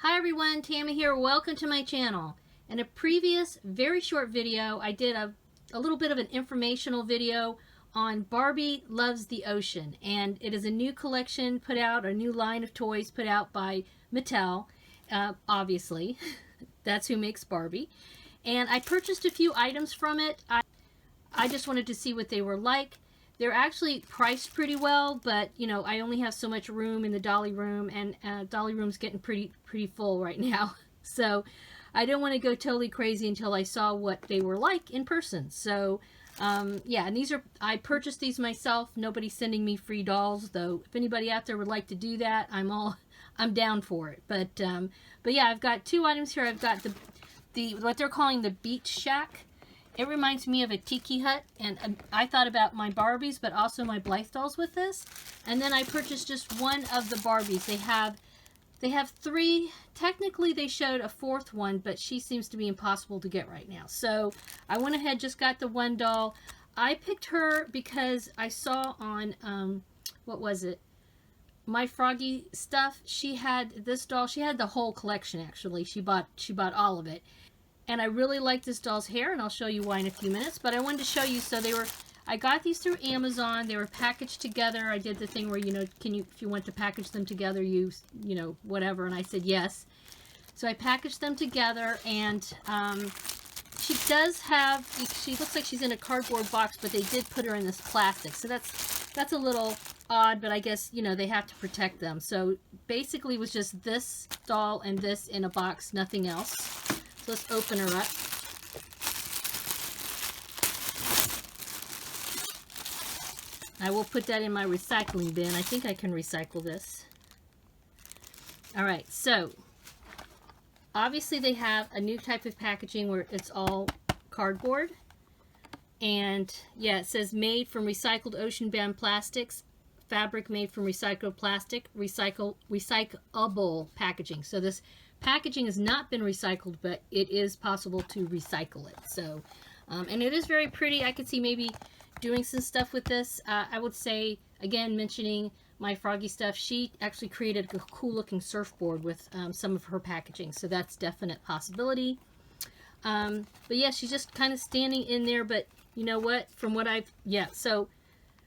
Hi everyone, Tammy here. Welcome to my channel. In a previous very short video, I did a little bit of an informational video on Barbie Loves the Ocean, and it is a new collection put out, a new line of toys put out by Mattel, obviously. That's who makes Barbie. And I purchased a few items from it. I just wanted to see what they were like. They're actually priced pretty well, but you know, I only have so much room in the dolly room, and dolly room's getting pretty full right now. So I didn't want to go totally crazy until I saw what they were like in person. So yeah, and I purchased these myself. Nobody's sending me free dolls, though. If anybody out there would like to do that, I'm down for it. But yeah, I've got two items here. I've got the what they're calling the beach shack. It reminds me of a tiki hut, and I thought about my Barbies, but also my Blythe dolls with this. And then I purchased just one of the Barbies. They have three. Technically, they showed a fourth one, but she seems to be impossible to get right now. So I went ahead, just got the one doll. I picked her because I saw on, what was it? My Froggy Stuff. She had this doll. She had the whole collection, actually. She bought all of it. And I really like this doll's hair, and I'll show you why in a few minutes. But I wanted to show you, so I got these through Amazon. They were packaged together. I did the thing where, you know, if you want to package them together, you know, whatever. And I said yes. So I packaged them together, and she looks like she's in a cardboard box, but they did put her in this plastic. So that's a little odd, but I guess, you know, they have to protect them. So basically it was just this doll and this in a box, nothing else. Let's open her up. I will put that in my recycling bin. I think I can recycle this. Alright, so obviously they have a new type of packaging where it's all cardboard. And yeah, it says made from recycled ocean-bound plastics, fabric made from recycled plastic, recyclable packaging. So this packaging has not been recycled, but it is possible to recycle it. So, and it is very pretty. I could see maybe doing some stuff with this. I would say, again, mentioning my Froggy Stuff, she actually created a cool looking surfboard with some of her packaging. So that's definite possibility. But yeah, she's just kind of standing in there, but you know what? From what so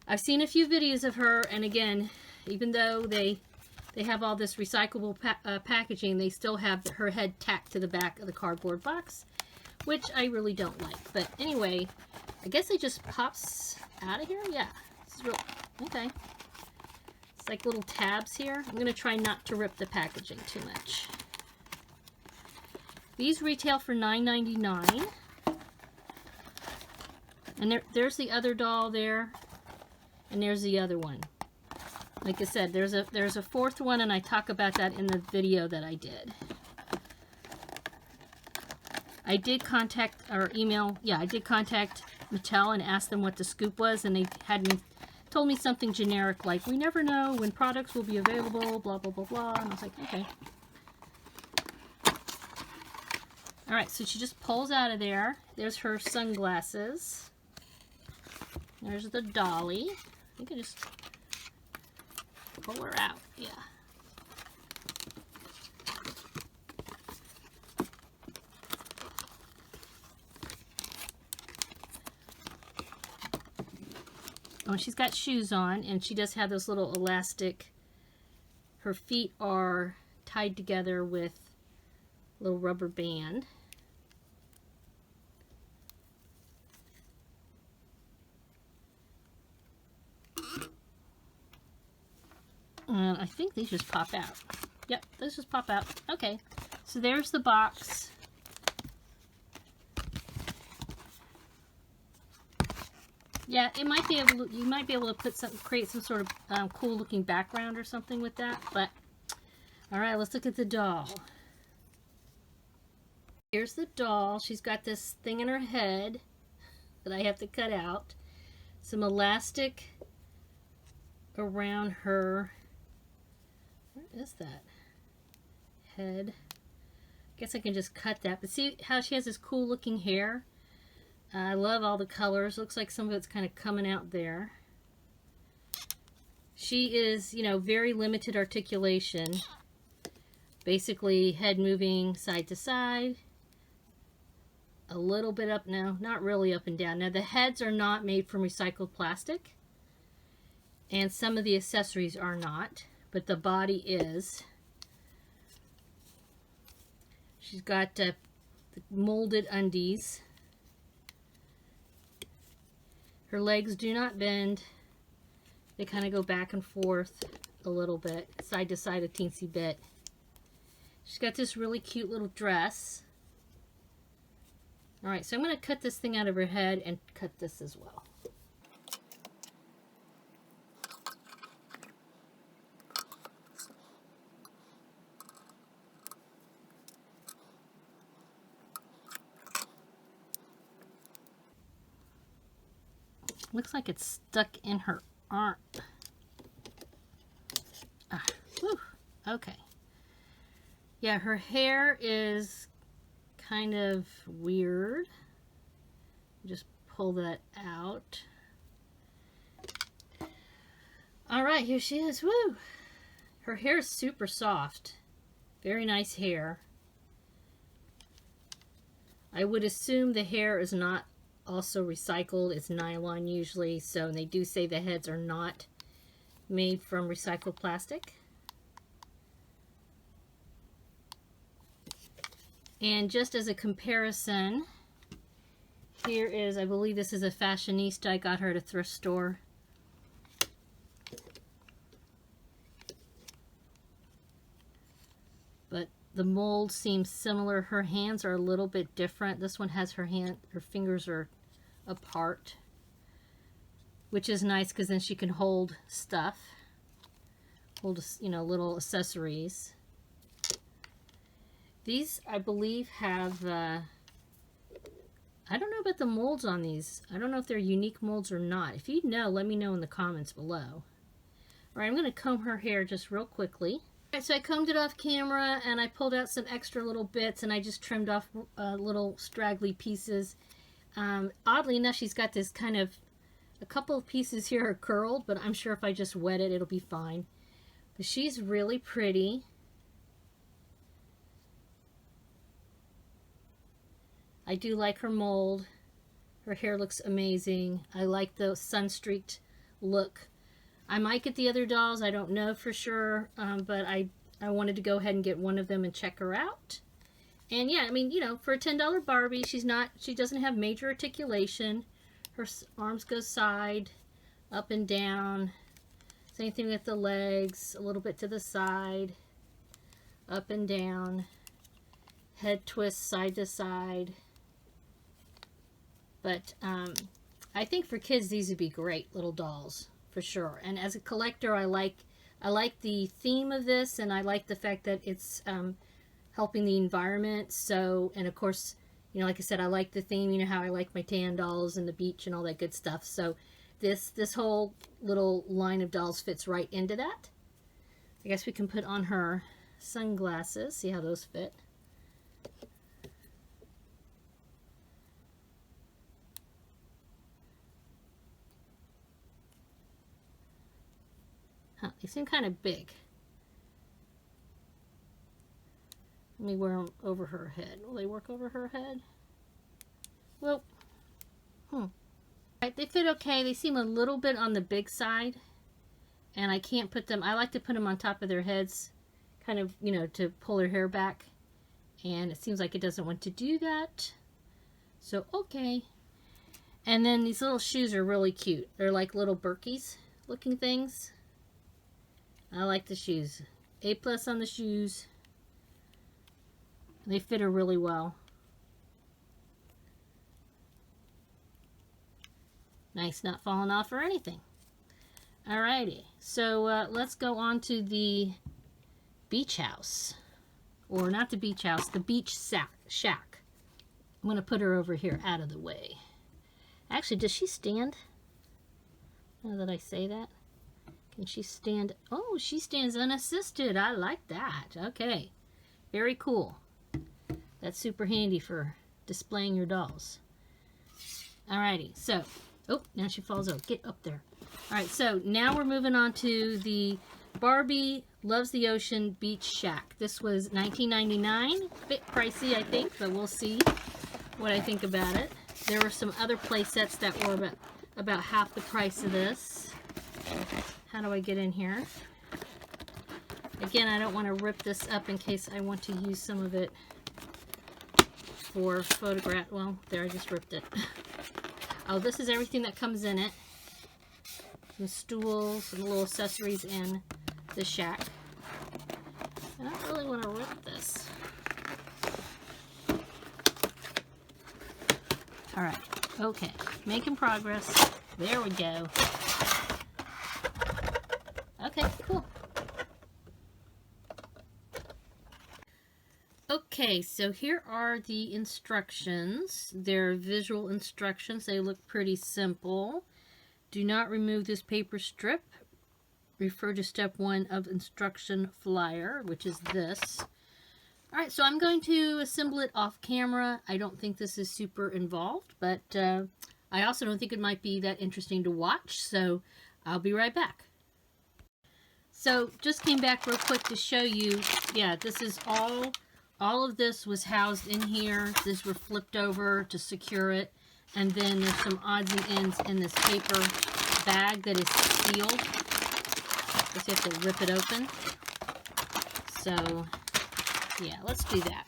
I've seen a few videos of her, and again, even though they have all this recyclable packaging, they still have her head tacked to the back of the cardboard box, which I really don't like. But anyway, I guess it just pops out of here. Yeah, this is real. Okay. It's like little tabs here. I'm going to try not to rip the packaging too much. These retail for $9.99. And there's the other doll there. And there's the other one. Like I said, there's a fourth one, and I talk about that in the video that I did. I did contact Mattel and asked them what the scoop was, and they told me something generic like, we never know when products will be available, blah, blah, blah, blah. And I was like, okay. Alright, so she just pulls out of there. There's her sunglasses. There's the dolly. I think I just pull her out, yeah. Oh, she's got shoes on, and she does have those little elastic. Her feet are tied together with a little rubber band. And I think these just pop out. Yep, those just pop out. Okay, so there's the box. Yeah, it might be able to, you might be able to create some sort of cool looking background or something with that. But all right, let's look at the doll. Here's the doll. She's got this thing in her head that I have to cut out. Some elastic around her. Where is that? Head. I guess I can just cut that. But see how she has this cool looking hair? I love all the colors. Looks like some of it's kind of coming out there. She is, you know, very limited articulation. Basically head moving side to side. A little bit up now, not really up and down. Now the heads are not made from recycled plastic. And some of the accessories are not, but the body is. She's got the molded undies. Her legs do not bend. They kind of go back and forth a little bit, side to side a teensy bit. She's got this really cute little dress. Alright, so I'm going to cut this thing out of her head and cut this as well. Looks like it's stuck in her arm. Whew, okay. Yeah, her hair is kind of weird. Just pull that out. Alright, here she is. Woo! Her hair is super soft. Very nice hair. I would assume the hair is not also recycled. It's nylon usually, so they do say the heads are not made from recycled plastic. And just as a comparison, here is, I believe this is a fashionista. I got her at a thrift store. But the mold seems similar. Her hands are a little bit different. This one has her fingers are apart, which is nice because then she can hold stuff, hold, you know, little accessories. These, I believe, have, I don't know about the molds on these. I don't know if they're unique molds or not. If you know, let me know in the comments below. All right, I'm going to comb her hair just real quickly. All right, so I combed it off camera, and I pulled out some extra little bits, and I just trimmed off little straggly pieces. Oddly enough, she's got this kind of, a couple of pieces here are curled, but I'm sure if I just wet it, it'll be fine. But she's really pretty. I do like her mold. Her hair looks amazing. I like the sun-streaked look. I might get the other dolls. I don't know for sure, but I wanted to go ahead and get one of them and check her out. And yeah, I mean, you know, for a $10 Barbie, she doesn't have major articulation. Her arms go side, up and down. Same thing with the legs, a little bit to the side, up and down. Head twist side to side. But I think for kids, these would be great little dolls, for sure. And as a collector, I like the theme of this, and I like the fact that it's helping the environment. So, and of course, you know, like I said, I like the theme. You know how I like my tan dolls and the beach and all that good stuff. So this whole little line of dolls fits right into that. I guess we can put on her sunglasses, see how those fit. Huh, they seem kind of big. Let me wear them over her head. Will they work over her head? Well, Right, they fit okay. They seem a little bit on the big side. And I can't put them, I like to put them on top of their heads, kind of, you know, to pull their hair back. And it seems like it doesn't want to do that. So, okay. And then these little shoes are really cute. They're like little Birkies looking things. I like the shoes. A+ on the shoes. They fit her really well. Nice, not falling off or anything. Alrighty, so let's go on to the beach house. Or not the beach house, the beach shack. I'm going to put her over here out of the way. Actually, does she stand? Now that I say that. Can she stand? Oh, she stands unassisted. I like that. Okay, very cool. That's super handy for displaying your dolls. Alrighty, so, oh, now she falls over. Get up there. Alright, so now we're moving on to the Barbie Loves the Ocean Beach Shack. This was $19.99. A bit pricey, I think, but we'll see what I think about it. There were some other play sets that were about half the price of this. How do I get in here? Again, I don't want to rip this up in case I want to use some of it for photograph. Well, there, I just ripped it. Oh, this is everything that comes in it. Some stools, some little accessories in the shack. I don't really want to rip this. Alright, okay. Making progress. There we go. Okay, cool. Okay, so here are the instructions. They're visual instructions. They look pretty simple. Do not remove this paper strip. Refer to step 1 of instruction flyer, which is this. Alright, so I'm going to assemble it off camera. I don't think this is super involved, but I also don't think it might be that interesting to watch, so I'll be right back. So, just came back real quick to show you, yeah, this is all of this was housed in here. These were flipped over to secure it. And then there's some odds and ends in this paper bag that is sealed. I guess you have to rip it open. So, yeah, let's do that.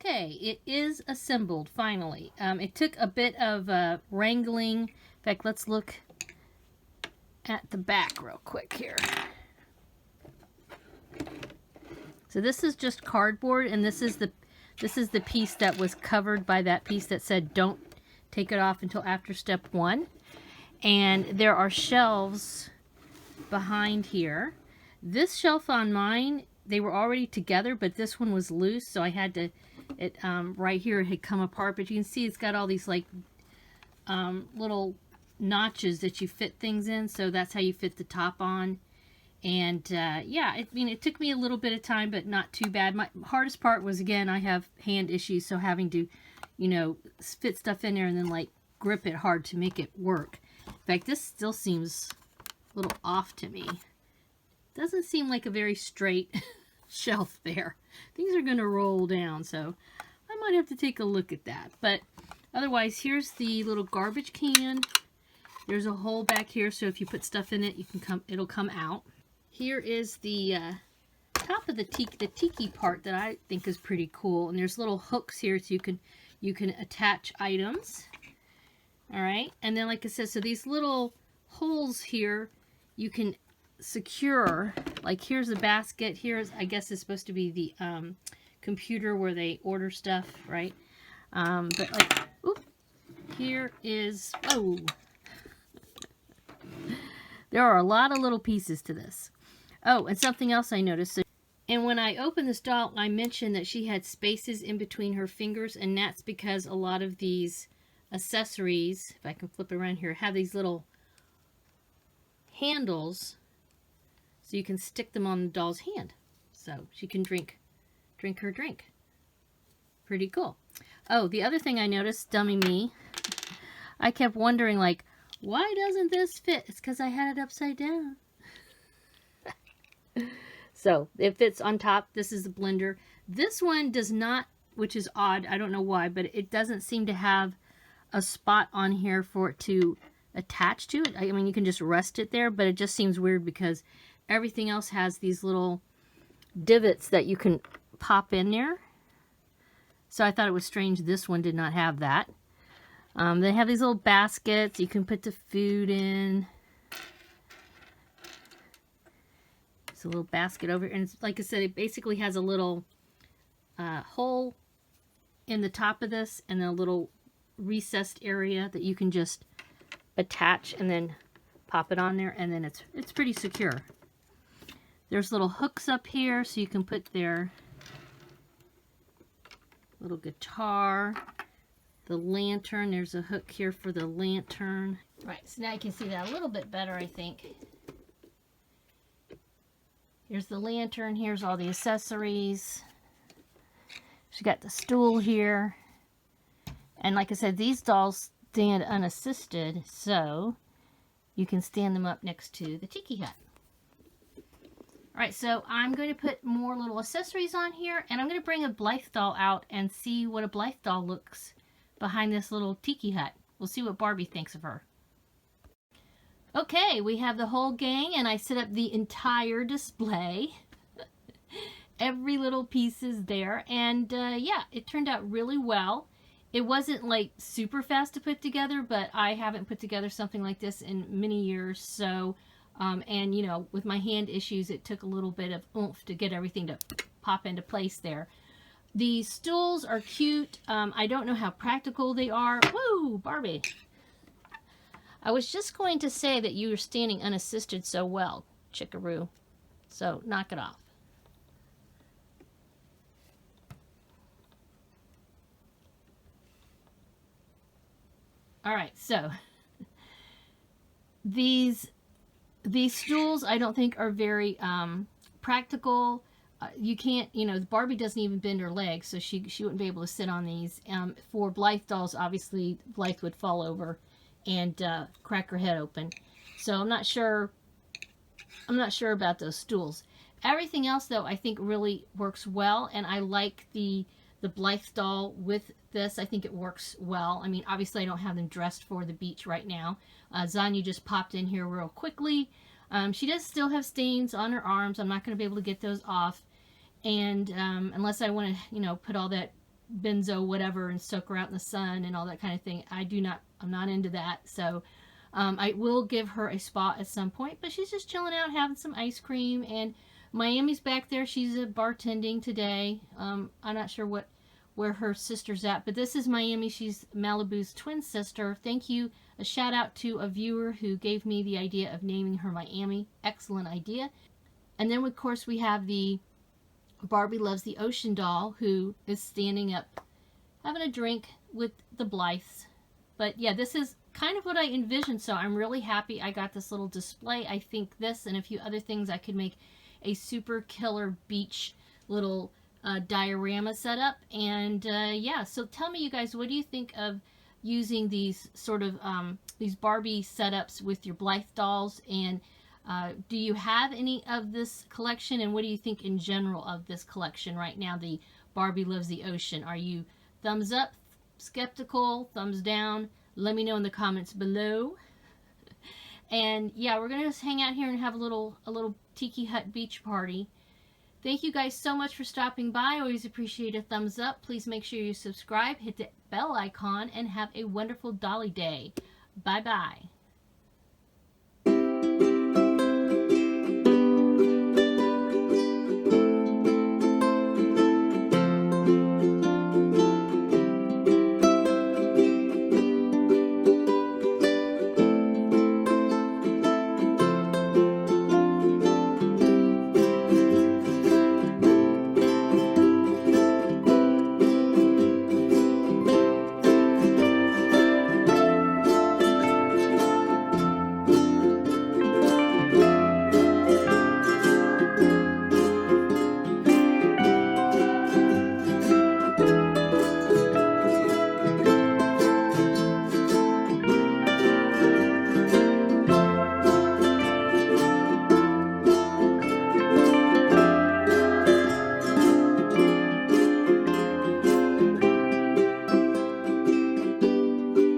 Okay, it is assembled finally. It took a bit of wrangling. In fact, let's look at the back real quick here. So this is just cardboard, and this is the piece that was covered by that piece that said don't take it off until after step 1. And there are shelves behind here. This shelf on mine, they were already together, but this one was loose, so I had to, right here it had come apart, but you can see it's got all these like little notches that you fit things in, so that's how you fit the top on. And yeah, I mean, it took me a little bit of time, but not too bad. My hardest part was, again, I have hand issues, so having to, you know, fit stuff in there and then like grip it hard to make it work. In fact, this still seems a little off to me. Doesn't seem like a very straight shelf there. Things are going to roll down, so I might have to take a look at that. But otherwise, here's the little garbage can. There's a hole back here, so if you put stuff in it, it'll come out. Here is the top of the tiki part that I think is pretty cool, and there's little hooks here so you can attach items. All right, and then like I said, so these little holes here you can secure. Like here's the basket. Here's, I guess, is supposed to be the computer where they order stuff, right? But like, oop, here is, oh, there are a lot of little pieces to this. Oh, and something else I noticed. So, and when I opened this doll, I mentioned that she had spaces in between her fingers, and that's because a lot of these accessories, if I can flip it around here, have these little handles, so you can stick them on the doll's hand, so she can drink her drink. Pretty cool. Oh, the other thing I noticed, dummy me, I kept wondering, like, why doesn't this fit? It's because I had it upside down. So it fits on top. This is the blender. This one does not, which is odd. I don't know why, but it doesn't seem to have a spot on here for it to attach to it. I mean, you can just rest it there, but it just seems weird because everything else has these little divots that you can pop in there. So I thought it was strange this one did not have that. They have these little baskets you can put the food in. a little basket over, and it's, like I said, it basically has a little hole in the top of this, and then a little recessed area that you can just attach and then pop it on there, and then it's pretty secure. There's little hooks up here so you can put their little guitar, the lantern. There's a hook here for the lantern. Right, so now you can see that a little bit better, I think. Here's the lantern. Here's all the accessories. She got the stool here. And like I said, these dolls stand unassisted, so you can stand them up next to the tiki hut. Alright, so I'm going to put more little accessories on here, and I'm going to bring a Blythe doll out and see what a Blythe doll looks behind this little tiki hut. We'll see what Barbie thinks of her. Okay, we have the whole gang, and I set up the entire display. Every little piece is there, and yeah, it turned out really well. It wasn't like super fast to put together, but I haven't put together something like this in many years, so and you know, with my hand issues, it took a little bit of oomph to get everything to pop into place there. The stools are cute. I don't know how practical they are. Woo, Barbie! I was just going to say that you were standing unassisted so well, Chickaroo. So knock it off. All right, so these stools I don't think are very practical. You can't, you know, Barbie doesn't even bend her legs, so she wouldn't be able to sit on these. For Blythe dolls, obviously Blythe would fall over and crack her head open. So I'm not sure about those stools. Everything else though I think really works well, and I like the Blythe doll with this. I think it works well. I mean, obviously I don't have them dressed for the beach right now. Zanya just popped in here real quickly. She does still have stains on her arms. I'm not going to be able to get those off, and unless I want to, you know, put all that benzo whatever and soak her out in the sun and all that kind of thing. I'm not into that. So I will give her a spa at some point, but she's just chilling out having some ice cream, and Miami's back there. She's bartending today. I'm not sure where her sister's at, but this is Miami. She's Malibu's twin sister. Thank you. A shout out to a viewer who gave me the idea of naming her Miami. Excellent idea. And then of course we have the Barbie Loves the Ocean doll, who is standing up having a drink with the Blythes. But yeah, this is kind of what I envisioned, so I'm really happy I got this little display. I think this and a few other things I could make a super killer beach little diorama setup. And yeah, so tell me, you guys, what do you think of using these sort of these Barbie setups with your Blythe dolls? And do you have any of this collection, and what do you think in general of this collection right now, the Barbie Loves the Ocean? Are you thumbs up, skeptical, thumbs down? Let me know in the comments below. And yeah, we're gonna just hang out here and have a little tiki hut beach party. Thank you guys so much for stopping by. I always appreciate a thumbs up. Please make sure you subscribe, hit the bell icon, and have a wonderful dolly day. Bye bye.